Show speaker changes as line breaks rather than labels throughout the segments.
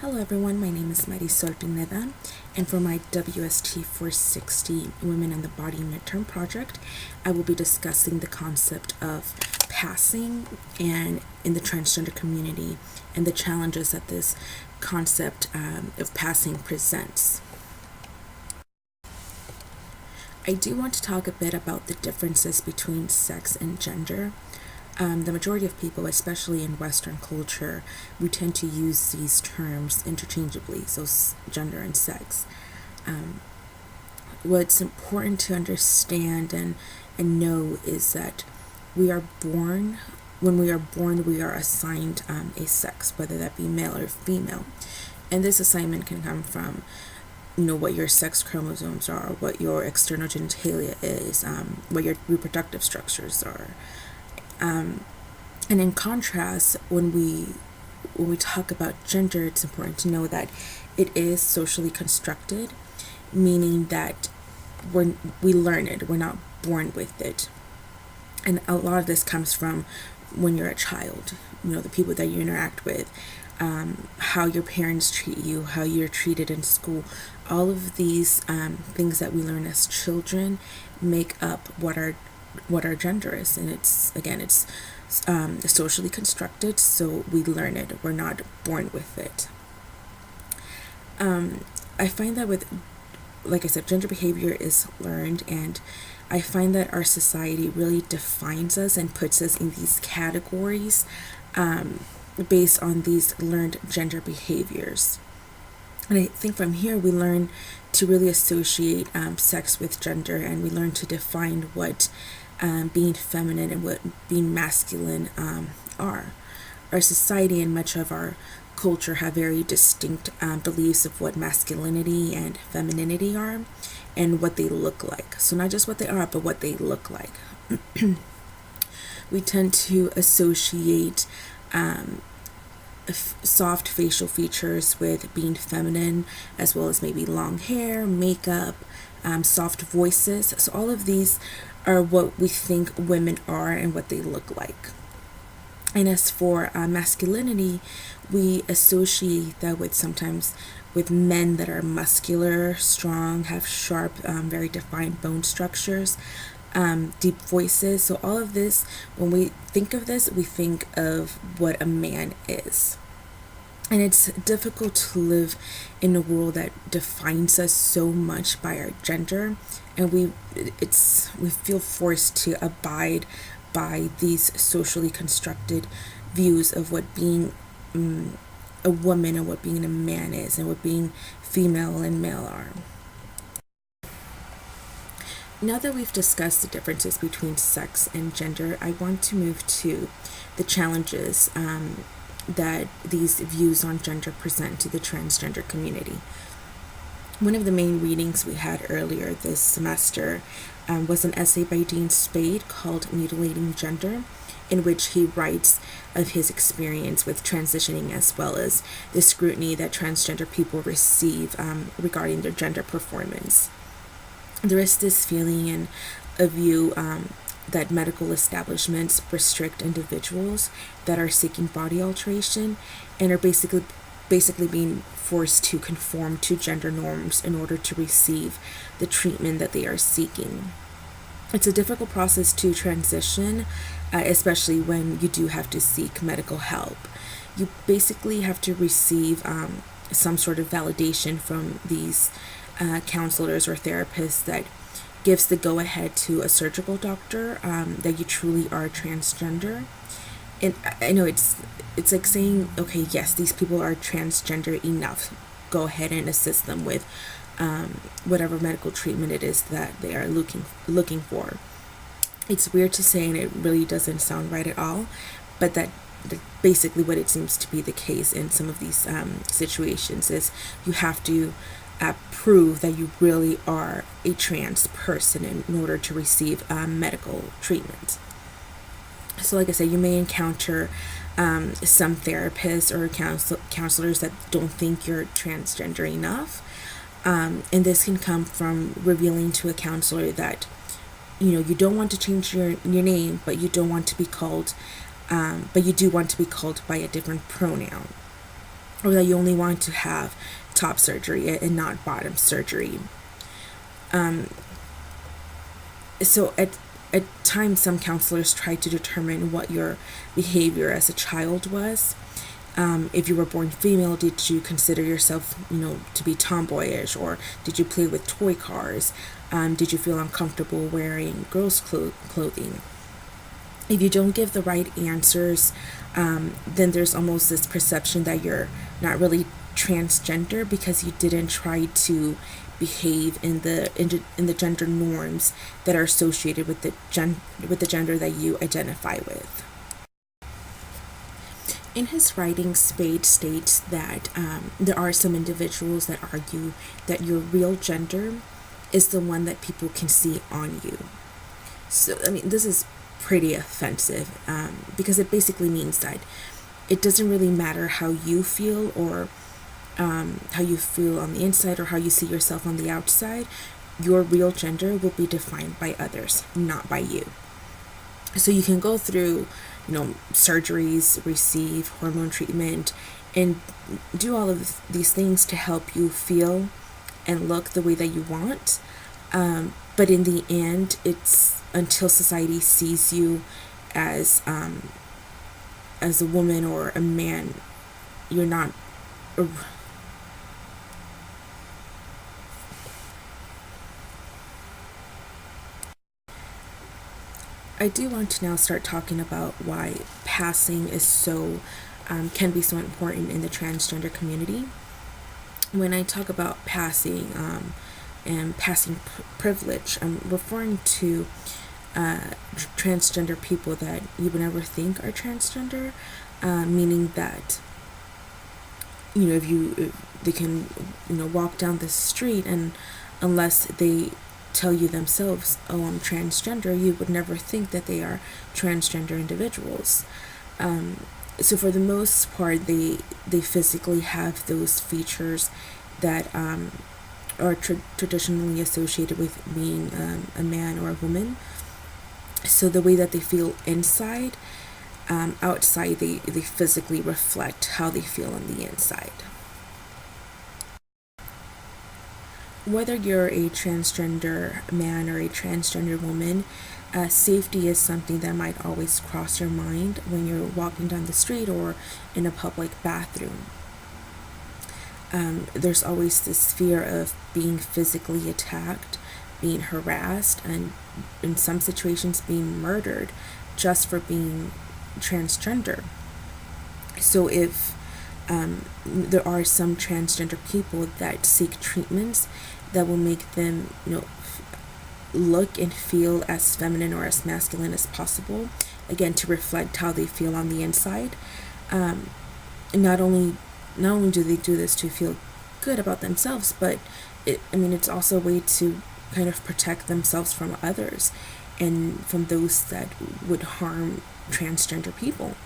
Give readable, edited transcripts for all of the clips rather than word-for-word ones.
Hello everyone, my name is Marisol Pineda, and for my WST 460 Women in the Body midterm project, I will be discussing the concept of passing and in the transgender community and the challenges that this concept of passing presents. I do want to talk a bit about the differences between sex and gender. The majority of people, especially in Western culture, we tend to use these terms interchangeably, so gender and sex. Um, what's important to understand and know is that we are born, when we are born, we are assigned a sex, whether that be male or female. And this assignment can come from what your sex chromosomes are, what your external genitalia is, what your reproductive structures are. And in contrast, when we talk about gender, it's important to know that it is socially constructed, meaning that we learn it. We're not born with it, and a lot of this comes from when you're a child. The people that you interact with, how your parents treat you, how you're treated in school. All of these things that we learn as children make up what our gender is, and it's socially constructed, so we learn it. We're not born with it. I find that like I said, gender behavior is learned, and I find that our society really defines us and puts us in these categories based on these learned gender behaviors. And I think from here we learn to really associate sex with gender, and we learn to define what being feminine and what being masculine are. Our society and much of our culture have very distinct beliefs of what masculinity and femininity are and what they look like. So not just what they are, but what they look like. We tend to associate soft facial features with being feminine, as well as maybe long hair, makeup, soft voices. So all of these are what we think women are and what they look like. And as for masculinity, we associate that sometimes with men that are muscular, strong, have sharp, very defined bone structures, deep voices. So all of this, when we think of this, we think of what a man is. And it's difficult to live in a world that defines us so much by our gender, and we feel forced to abide by these socially constructed views of what being a woman and what being a man is, and what being female and male are. Now that we've discussed the differences between sex and gender, I want to move to the challenges that these views on gender present to the transgender community. One of the main readings we had earlier this semester was an essay by Dean Spade called Mutilating Gender, in which he writes of his experience with transitioning, as well as the scrutiny that transgender people receive regarding their gender performance. There is this feeling and a view that medical establishments restrict individuals that are seeking body alteration and are basically being forced to conform to gender norms in order to receive the treatment that they are seeking. It's a difficult process to transition, especially when you do have to seek medical help. You basically have to receive some sort of validation from these counselors or therapists that gives the go-ahead to a surgical doctor that you truly are transgender. And I know it's like saying, okay, yes, these people are transgender enough. Go ahead and assist them with whatever medical treatment it is that they are looking for. It's weird to say, and it really doesn't sound right at all, but that basically what it seems to be the case in some of these situations is you have to prove that you really are a trans person in order to receive medical treatment. So like I said, you may encounter some therapists or counselors that don't think you're transgender enough. And this can come from revealing to a counselor that you don't want to change your name, but you don't want to be called but you do want to be called by a different pronoun. or that you only want to have top surgery and not bottom surgery. So at times, some counselors try to determine what your behavior as a child was. If you were born female, did you consider yourself, to be tomboyish, or did you play with toy cars? Did you feel uncomfortable wearing girls' clothing? If you don't give the right answers, then there's almost this perception that you're not really transgender because you didn't try to behave in the gender norms that are associated with the gender that you identify with. In his writing, Spade states that there are some individuals that argue that your real gender is the one that people can see on you. So, this is pretty offensive, because it basically means that it doesn't really matter how you feel, or how you feel on the inside, or how you see yourself on the outside. Your real gender will be defined by others, not by you. So you can go through, surgeries, receive hormone treatment, and do all of these things to help you feel and look the way that you want. But in the end, it's until society sees you as a woman or a man, you're not. I do want to now start talking about why passing is can be so important in the transgender community. When I talk about passing and passing privilege, I'm referring to transgender people that you would never think are transgender, meaning that if they can walk down the street, and unless they tell you themselves, oh, I'm transgender, you would never think that they are transgender individuals. So for the most part, they physically have those features that are traditionally associated with being a man or a woman. So the way that they feel inside, outside, they physically reflect how they feel on the inside. Whether you're a transgender man or a transgender woman, safety is something that might always cross your mind when you're walking down the street or in a public bathroom. There's always this fear of being physically attacked, being harassed, and in some situations being murdered just for being transgender. So if there are some transgender people that seek treatments that will make them, look and feel as feminine or as masculine as possible, again, to reflect how they feel on the inside. Not only do they do this to feel good about themselves, but it's also a way to kind of protect themselves from others and from those that would harm transgender people.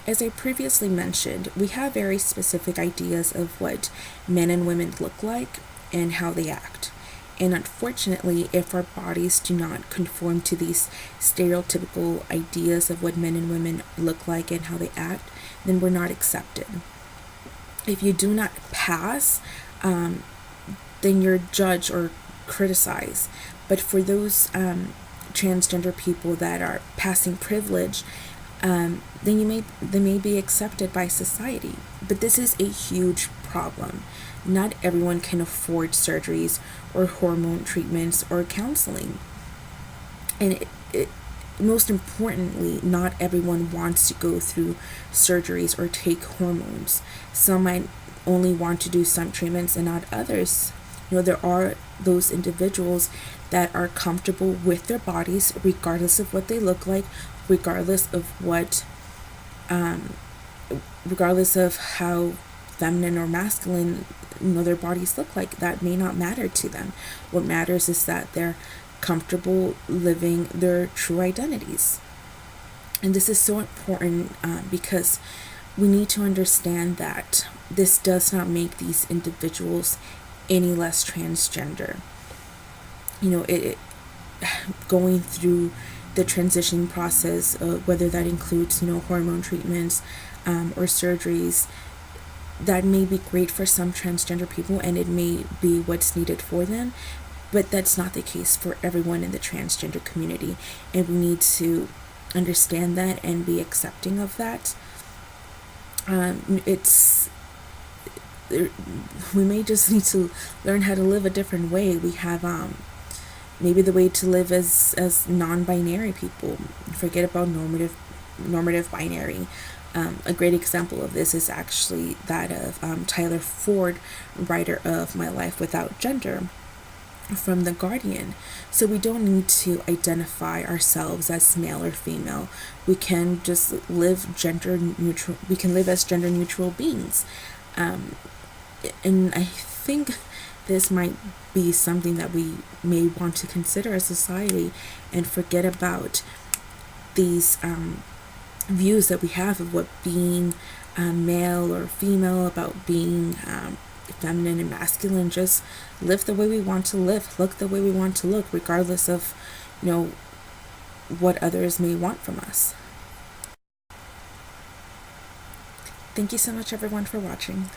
As I previously mentioned, we have very specific ideas of what men and women look like and how they act. And unfortunately, if our bodies do not conform to these stereotypical ideas of what men and women look like and how they act, then we're not accepted. If you do not pass, then you're judged or criticized. But for those transgender people that are passing privilege, then they may be accepted by society. But this is a huge problem. Not everyone can afford surgeries or hormone treatments or counseling. And most importantly, not everyone wants to go through surgeries or take hormones. Some might only want to do some treatments and not others. There are those individuals that are comfortable with their bodies regardless of what they look like, regardless of regardless of how feminine or masculine their bodies look like. That may not matter to them. What matters is that they're comfortable living their true identities. And this is so important because we need to understand that this does not make these individuals any less transgender. It going through the transition process, whether that includes, hormone treatments or surgeries. That may be great for some transgender people, and it may be what's needed for them, but that's not the case for everyone in the transgender community, and we need to understand that and be accepting of that. It's We may just need to learn how to live a different way. We have maybe the way to live as non-binary people. Forget about normative binary. A great example of this is actually that of Tyler Ford, writer of My Life Without Gender, from The Guardian. So we don't need to identify ourselves as male or female. We can just live gender neutral. We can live as gender neutral beings. And I think this might be something that we may want to consider as society, and forget about these views that we have of what being male or female, about being feminine and masculine. Just live the way we want to live, look the way we want to look, regardless of what others may want from us. Thank you so much, everyone, for watching.